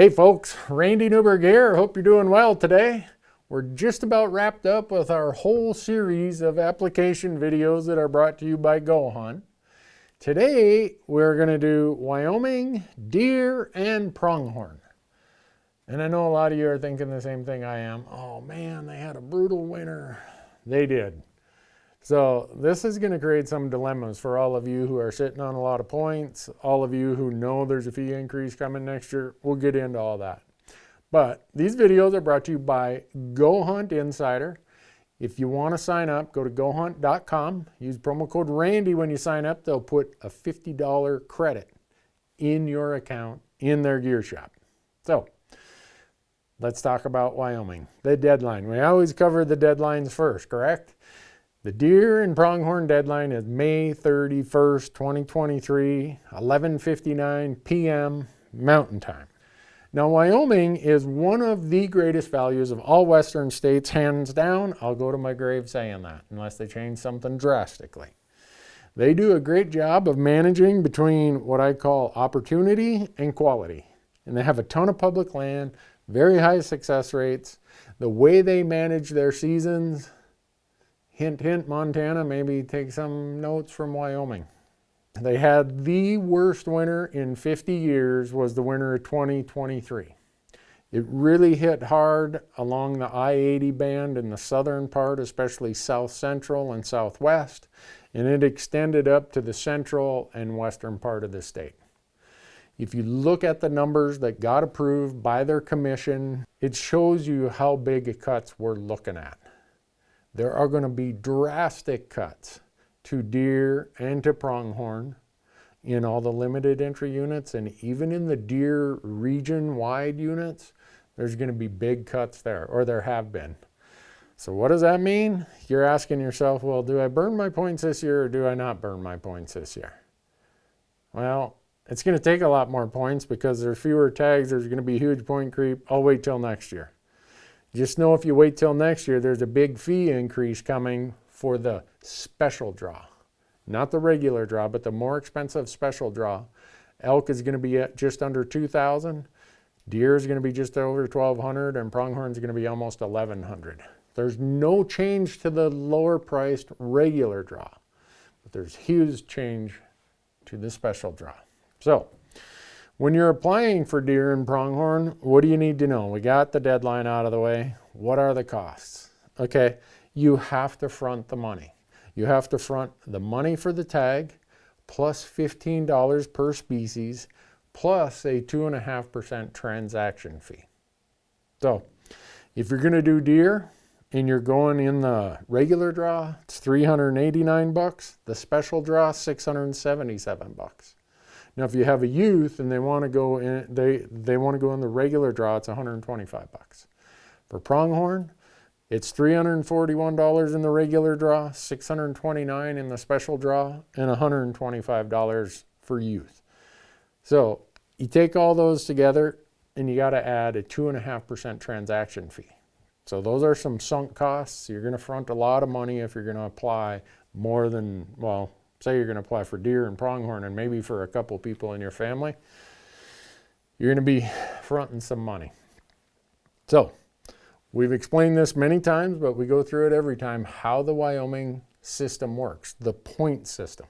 Hey folks, Randy Newberg here. Hope you're doing well today. We're just about wrapped up with our whole series of application videos that are brought to you by Go Hunt. Today we're going to do Wyoming, deer, and pronghorn. And I know a lot of you are thinking the same thing I am. Oh man, they had a brutal winter. They did. So this is going to create some dilemmas for all of you who are sitting on a lot of points, all of you who know there's a fee increase coming next year. We'll get into all that. But these videos are brought to you by Go Hunt Insider. If you want to sign up, go to gohunt.com. Use promo code Randy when you sign up. They'll put a $50 credit in your account in their gear shop. So let's talk about Wyoming. The deadline. We always cover the deadlines first, correct? The deer and pronghorn deadline is May 31st, 2023, 11:59 p.m. Mountain Time. Now, Wyoming is one of the greatest values of all Western states, hands down. I'll go to my grave saying that, unless they change something drastically. They do a great job of managing between what I call opportunity and quality. And they have a ton of public land, very high success rates. The way they manage their seasons, hint, hint, Montana, maybe take some notes from Wyoming. They had the worst winter in 50 years was the winter of 2023. It really hit hard along the I-80 band in the southern part, especially south central and southwest, and it extended up to the central and western part of the state. If you look at the numbers that got approved by their commission, it shows you how big a cuts we're looking at. There are going to be drastic cuts to deer and to pronghorn in all the limited entry units, and even in the deer region-wide units, there's going to be big cuts there, or there have been. So what does that mean? You're asking yourself, well, do I burn my points this year or do I not burn my points this year? Well, it's going to take a lot more points because there's fewer tags, there's going to be huge point creep. I'll wait till next year. Just know if you wait till next year, there's a big fee increase coming for the special draw. Not the regular draw, but the more expensive special draw. Elk is going to be at just under $2,000. Deer is going to be just over $1,200, and pronghorn is going to be almost $1,100. There's no change to the lower priced regular draw, but there's huge change to the special draw. So when you're applying for deer and pronghorn, what do you need to know? We got the deadline out of the way. What are the costs? Okay, you have to front the money. You have to front the money for the tag plus $15 per species plus a 2.5% transaction fee. So if you're going to do deer and you're going in the regular draw, it's $389. The special draw, $677. Now, if you have a youth and they want to go in, they want to go in the regular draw, it's $125. For pronghorn, it's $341 in the regular draw, $629 in the special draw, and $125 for youth. So you take all those together, and you got to add a 2.5% transaction fee. So those are some sunk costs. You're going to front a lot of money if you're going to apply more than, well, say you're going to apply for deer and pronghorn and maybe for a couple people in your family, you're going to be fronting some money. So we've explained this many times, but we go through it every time, how the Wyoming system works, the point system.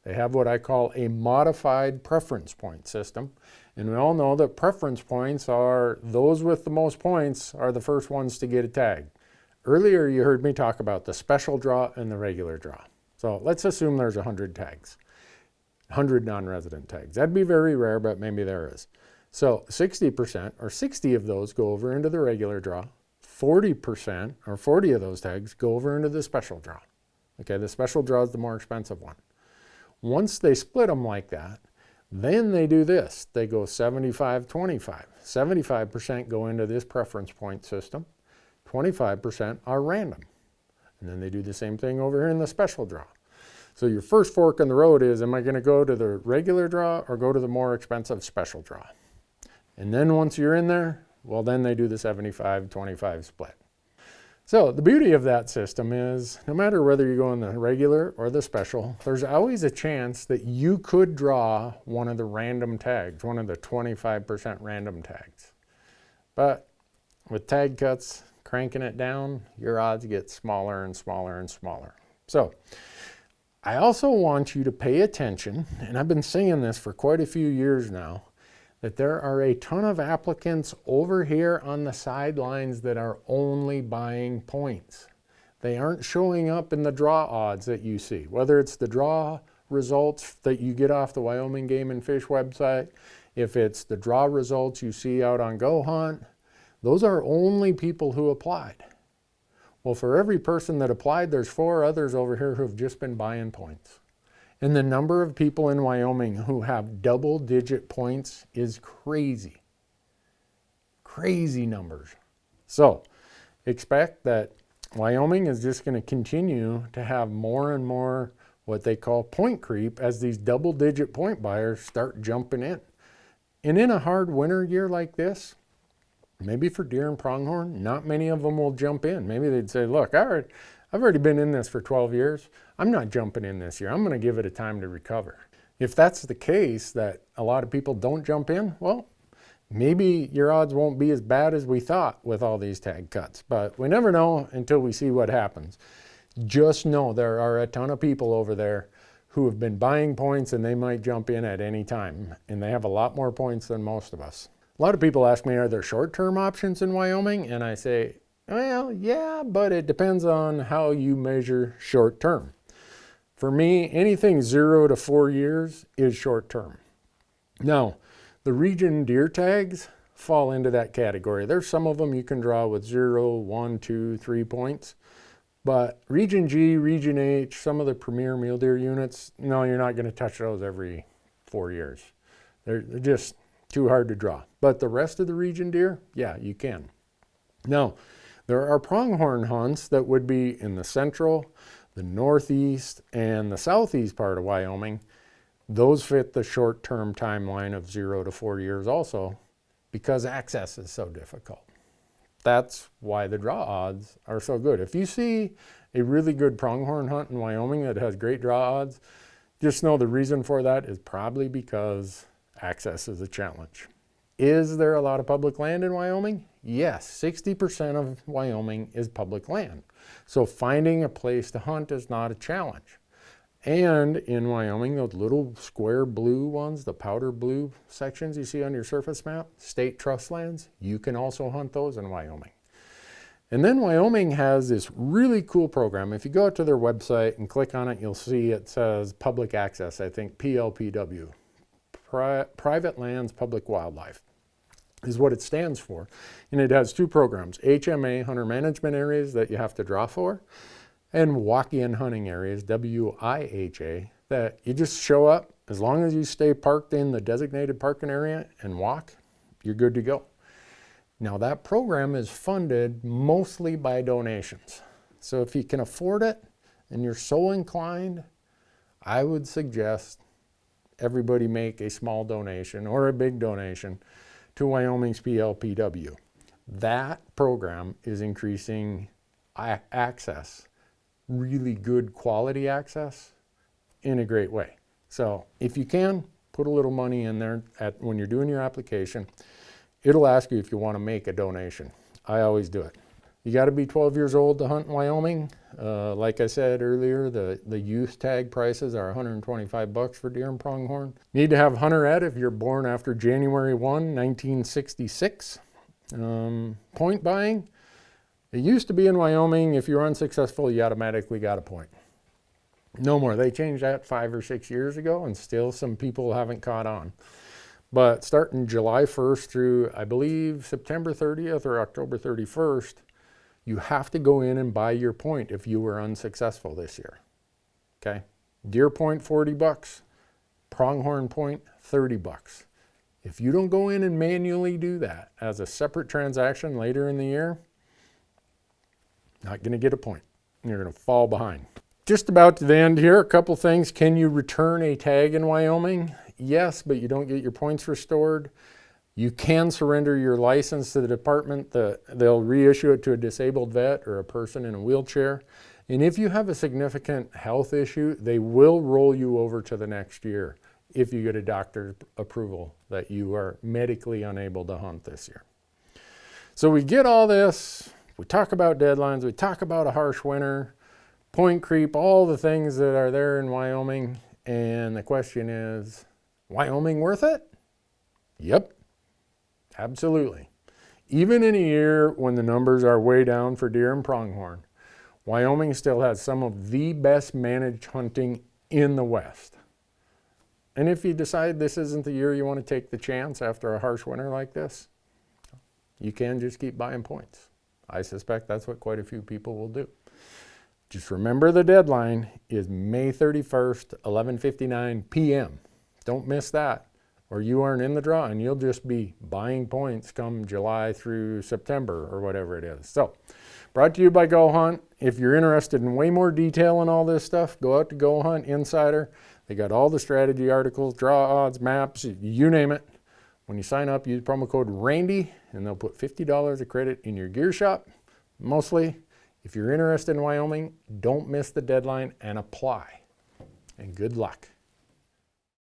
They have what I call a modified preference point system. And we all know that preference points are, those with the most points are the first ones to get a tag. Earlier you heard me talk about the special draw and the regular draw. So let's assume there's 100 tags, 100 non-resident tags. That'd be very rare, but maybe there is. So 60% or 60 of those go over into the regular draw. 40% or 40 of those tags go over into the special draw. Okay, the special draw is the more expensive one. Once they split them like that, then they do this. They go 75-25. 75% go into this preference point system. 25% are random. And then they do the same thing over here in the special draw. So your first fork in the road is, am I going to go to the regular draw or go to the more expensive special draw? And then once you're in there, well, then they do the 75-25 split. So the beauty of that system is no matter whether you go in the regular or the special, there's always a chance that you could draw one of the random tags, one of the 25% random tags. But with tag cuts, cranking it down, your odds get smaller and smaller and smaller. So I also want you to pay attention, and I've been saying this for quite a few years now, that there are a ton of applicants over here on the sidelines that are only buying points. They aren't showing up in the draw odds that you see, whether it's the draw results that you get off the Wyoming Game and Fish website, if it's the draw results you see out on Go Hunt. Those are only people who applied. Well, for every person that applied, there's 4 others over here who have just been buying points. And the number of people in Wyoming who have double-digit points is crazy. Crazy numbers. So expect that Wyoming is just going to continue to have more and more what they call point creep as these double-digit point buyers start jumping in. And in a hard winter year like this, maybe for deer and pronghorn, not many of them will jump in. Maybe they'd say, look, I've already been in this for 12 years. I'm not jumping in this year. I'm going to give it a time to recover. If that's the case, that a lot of people don't jump in, well, maybe your odds won't be as bad as we thought with all these tag cuts. But we never know until we see what happens. Just know there are a ton of people over there who have been buying points, and they might jump in at any time. And they have a lot more points than most of us. A lot of people ask me, are there short-term options in Wyoming? And I say, well, yeah, but it depends on how you measure short-term. For me, anything 0 to 4 years is short-term. Now, the region deer tags fall into that category. There's some of them you can draw with 0, 1, 2, 3 points. But Region G, Region H, some of the premier mule deer units, no, you're not going to touch those every 4 years. They're just too hard to draw. But the rest of the region deer, yeah, you can. Now, there are pronghorn hunts that would be in the central, the northeast, and the southeast part of Wyoming. Those fit the short-term timeline of 0 to 4 years also, because access is so difficult. That's why the draw odds are so good. If you see a really good pronghorn hunt in Wyoming that has great draw odds, just know the reason for that is probably because access is a challenge. Is there a lot of public land in Wyoming? Yes, 60% of Wyoming is public land. So finding a place to hunt is not a challenge. And in Wyoming, those little square blue ones, the powder blue sections you see on your surface map, state trust lands, you can also hunt those in Wyoming. And then Wyoming has this really cool program. If you go out to their website and click on it, you'll see it says public access, I think PLPW, Private Lands Public Wildlife is what it stands for. And it has 2 programs, HMA, hunter management areas that you have to draw for, and walk-in hunting areas, WIHA, that you just show up. As long as you stay parked in the designated parking area and walk, you're good to go. Now that program is funded mostly by donations. So if you can afford it and you're so inclined, I would suggest everybody make a small donation or a big donation to Wyoming's PLPW. That program is increasing access, really good quality access in a great way. So if you can, put a little money in there when you're doing your application. It'll ask you if you want to make a donation. I always do it. You got to be 12 years old to hunt in Wyoming. Like I said earlier, the youth tag prices are $125 for deer and pronghorn. Need to have hunter ed if you're born after January 1, 1966. Point buying. It used to be in Wyoming, if you're unsuccessful, you automatically got a point. No more. They changed that 5 or 6 years ago, and still some people haven't caught on. But starting July 1st through, I believe, September 30th or October 31st, you have to go in and buy your point if you were unsuccessful this year. Okay? Deer point, $40. Pronghorn point, $30. If you don't go in and manually do that as a separate transaction later in the year, not going to get a point. You're going to fall behind. Just about to the end here, a couple things. Can you return a tag in Wyoming? Yes, but you don't get your points restored. You can surrender your license to the department. They'll reissue it to a disabled vet or a person in a wheelchair. And if you have a significant health issue, they will roll you over to the next year if you get a doctor's approval that you are medically unable to hunt this year. So we get all this, we talk about deadlines, we talk about a harsh winter, point creep, all the things that are there in Wyoming. And the question is, Wyoming worth it? Yep, absolutely. Even in a year when the numbers are way down for deer and pronghorn, Wyoming still has some of the best managed hunting in the West. And if you decide this isn't the year you want to take the chance after a harsh winter like this, you can just keep buying points. I suspect that's what quite a few people will do. Just remember the deadline is May 31st, 11:59 p.m. Don't miss that, or you aren't in the draw and you'll just be buying points come July through September or whatever it is. So, brought to you by Go Hunt. If you're interested in way more detail on all this stuff, go out to Go Hunt Insider. They got all the strategy articles, draw odds, maps, you name it. When you sign up, use promo code RANDY and they'll put $50 of credit in your gear shop. Mostly, if you're interested in Wyoming, don't miss the deadline and apply. And good luck.